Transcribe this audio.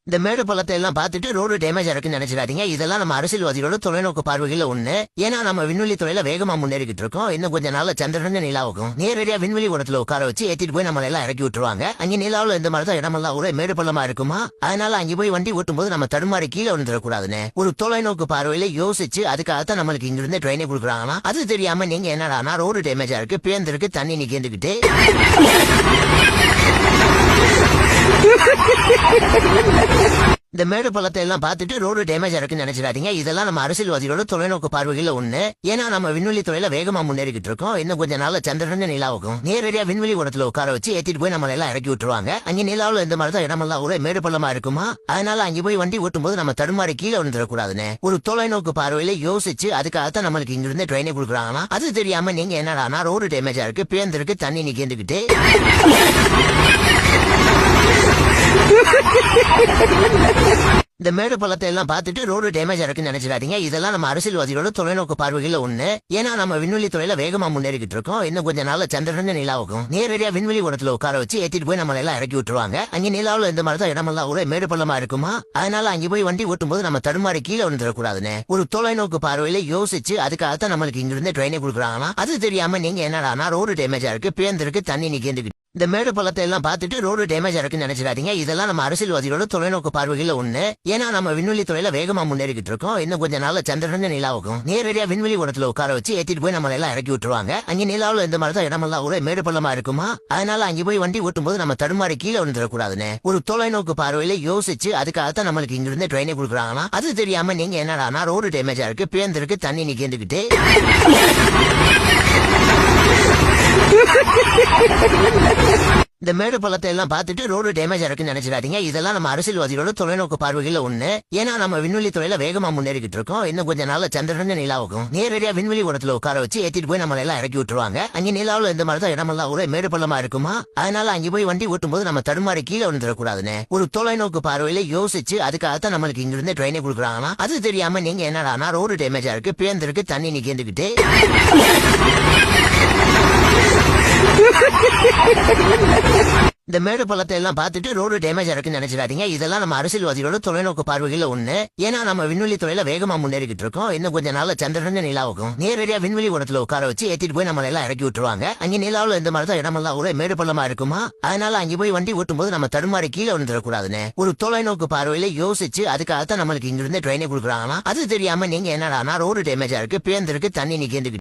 இந்த மேடு பள்ளத்தை எல்லாம் பார்த்துட்டு ரோடு டேமேஜ் இருக்குன்னு நினைச்சிடாதீங்க. இதெல்லாம் நம்ம அரசியல்வாதிகளோட தொலைநோக்கு பார்வைகள் ஒண்ணு. ஏன்னா நம்ம விண்வெளி துறையில வேகமா முன்னேறிக்கிட்டு இருக்கோம். இன்னும் கொஞ்ச நாள்ல சந்திரன் நிலாவுக்கும் நேரடியா விண்வெளி உடத்துல உட்கார வச்சு ஏத்திட்டு போய் நம்மள எல்லாம் இறக்கி விட்டுருவாங்க. அங்க நிலாவுல இந்த மாதிரி தான் இடமெல்லாம் ஒரே மேடு பள்ளமா இருக்குமா. அதனால அங்க போய் வண்டி ஓட்டும் போது நம்ம தடுமாறி கீழே விழுந்துடக்கூடாதுன்னு ஒரு தொலைநோக்கு பார்வையில யோசிச்சு அதுக்காகத்தான் நம்மளுக்கு இங்க இருந்து ட்ரெயினை கொடுக்குறாங்கன்னா அது தெரியாம நீங்க என்னடானா ரோடு டேமேஜா இருக்கு, பேந்திருக்கு, தண்ணி நிக்கிட்டு இந்த மேடு பள்ளத்தை எல்லாம் பார்த்துட்டு ரோடு டேமேஜ் இருக்குன்னு நினைச்சிடாதீங்க. இதெல்லாம் நம்ம அரசியல்வாதிகளோட தொலைநோக்கு பார்வைகள் ஒண்ணு. ஏன்னா நம்ம விண்வெளி துறையில வேகமா முன்னேறிக்கிட்டு இருக்கோம். இன்னும் கொஞ்ச நாள்ல சந்திரன் நிலாவுக்கும் நேரடியா விண்வெளி உடத்துல உட்கார வச்சு ஏத்திட்டு போய் நம்மள எல்லாம் இறக்கி விட்டுருவாங்க. அங்க நிலாவுல இந்த மாதிரி தான் இடமெல்லாம் ஒரே மேடு பள்ளமா இருக்குமா. அதனால அங்க போய் வண்டி ஓட்டும் போது நம்ம தடுமாறி கீழே விழுந்துடக்கூடாதுன்னு ஒரு தொலைநோக்கு பார்வையில யோசிச்சு அதுக்காகத்தான் நம்மளுக்கு இங்க இருந்து ட்ரெயினை கொடுக்குறாங்கன்னா அது தெரியாம நீங்க என்னடானா ரோடு டேமேஜா இருக்கு, பேந்திருக்கு, தண்ணி நிக்கிட்டு இந்த மேடு பள்ளத்தை எல்லாம் பார்த்துட்டு ரோடு டேமேஜ் இருக்குன்னு நினைச்சிடாதீங்க. இதெல்லாம் நம்ம அரசியல்வாதிகளோட தொலைநோக்கு பார்வைகள் ஒண்ணு. ஏன்னா நம்ம விண்வெளி துறையில வேகமா முன்னேறிக்கிட்டு இருக்கோம். இன்னும் கொஞ்ச நாள்ல சந்திரன் நிலாவுக்கும் நேரடியா விண்வெளி உடத்துல உட்கார வச்சு ஏத்திட்டு போய் நம்மள எல்லாம் இறக்கி விட்டுருவாங்க. அங்க நிலாவுல இந்த மாதிரி தான் இடமெல்லாம் ஒரே மேடு பள்ளமா இருக்குமா. அதனால அங்க போய் வண்டி ஓட்டும் போது நம்ம தடுமாறி கீழே விழுந்துடக்கூடாதுன்னு ஒரு தொலைநோக்கு பார்வையில யோசிச்சு அதுக்காகத்தான் நம்மளுக்கு இங்க இருந்து ட்ரெயினை கொடுக்குறாங்கன்னா அது தெரியாம நீங்க என்னடானா ரோடு டேமேஜா இருக்கு, பேந்திருக்கு, தண்ணி நிக்கிட்டு இந்த மேடு பள்ளத்தை எல்லாம் பார்த்துட்டு ரோடு டேமேஜ் இருக்குன்னு நினைச்சிடாதீங்க. இதெல்லாம் நம்ம அரசியல்வாதிகளோட தொலைநோக்கு பார்வைகள் ஒண்ணு. ஏன்னா நம்ம விண்வெளி துறையில வேகமா முன்னேறிக்கிட்டு இருக்கோம். இன்னும் கொஞ்ச நாள்ல சந்திரன் நிலாவுக்கும் நேரடியா விண்வெளி உடத்துல உட்கார வச்சு ஏத்திட்டு போய் நம்மள எல்லாம் இறக்கி விட்டுருவாங்க. அங்க நிலாவுல இந்த மாதிரி தான் இடமெல்லாம் ஒரே மேடு பள்ளமா இருக்குமா. அதனால அங்க போய் வண்டி ஓட்டும் போது நம்ம தடுமாறி கீழே விழுந்துடக்கூடாதுன்னு ஒரு தொலைநோக்கு பார்வையில யோசிச்சு அதுக்காகத்தான் நம்மளுக்கு இங்க இருந்து ட்ரெயினை கொடுக்குறாங்கன்னா அது தெரியாம நீங்க என்னடானா ரோடு டேமேஜா இருக்கு, பேந்திருக்கு, தண்ணி நிக்கிட்டு இந்த மேடு பள்ளத்தை எல்லாம் பார்த்துட்டு ரோடு டேமேஜ் இருக்குன்னு நினைச்சிடாதீங்க. இதெல்லாம் நம்ம அரசியல்வாதிகளோட தொலைநோக்கு பார்வைகள் ஒண்ணு. ஏன்னா நம்ம விண்வெளி துறையில வேகமா முன்னேறிக்கிட்டு இருக்கோம். இன்னும் கொஞ்ச நாள்ல சந்திரன் நிலாவுக்கும் நேரடியா விண்வெளி உடத்துல உட்கார வச்சு ஏத்திட்டு போய் நம்மள எல்லாம் இறக்கி விட்டுருவாங்க. அங்க நிலாவுல இந்த மாதிரி தான் இடமெல்லாம் ஒரே மேடு பள்ளமா இருக்குமா. அதனால அங்க போய் வண்டி ஓட்டும் போது நம்ம தடுமாறி கீழே விழுந்துடக்கூடாதுன்னு ஒரு தொலைநோக்கு பார்வையில யோசிச்சு அதுக்காகத்தான் நம்மளுக்கு இங்க இருந்து ட்ரெயினை கொடுக்குறாங்கன்னா அது தெரியாம நீங்க என்னடானா ரோடு டேமேஜா இருக்கு, பேந்திருக்கு, தண்ணி நிக்கிட்டு இந்த மேடு பள்ளத்தை எல்லாம் பார்த்துட்டு ரோடு டேமேஜ் இருக்குன்னு நினைச்சிடாதீங்க. இதெல்லாம் நம்ம அரசியல்வாதிகளோட தொலைநோக்கு பார்வைகள் ஒண்ணு. ஏன்னா நம்ம விண்வெளி துறையில வேகமா முன்னேறிக்கிட்டு இருக்கோம். இன்னும் கொஞ்ச நாள்ல சந்திரன் நிலாவுக்கும் நேரடியா விண்வெளி உடத்துல உட்கார வச்சு ஏத்திட்டு போய் நம்மள எல்லாம் இறக்கி விட்டுருவாங்க. அங்க நிலாவுல இந்த மாதிரி தான் இடமெல்லாம் ஒரே மேடு பள்ளமா இருக்குமா. அதனால அங்க போய் வண்டி ஓட்டும் போது நம்ம தடுமாறி கீழே விழுந்துடக்கூடாதுன்னு ஒரு தொலைநோக்கு பார்வையில யோசிச்சு அதுக்காகத்தான் நம்மளுக்கு இங்க இருந்து ட்ரெயினை கொடுக்குறாங்கன்னா அது தெரியாம நீங்க என்னடானா ரோடு டேமேஜா இருக்கு, பேந்திருக்கு, தண்ணி நிக்கிட்டு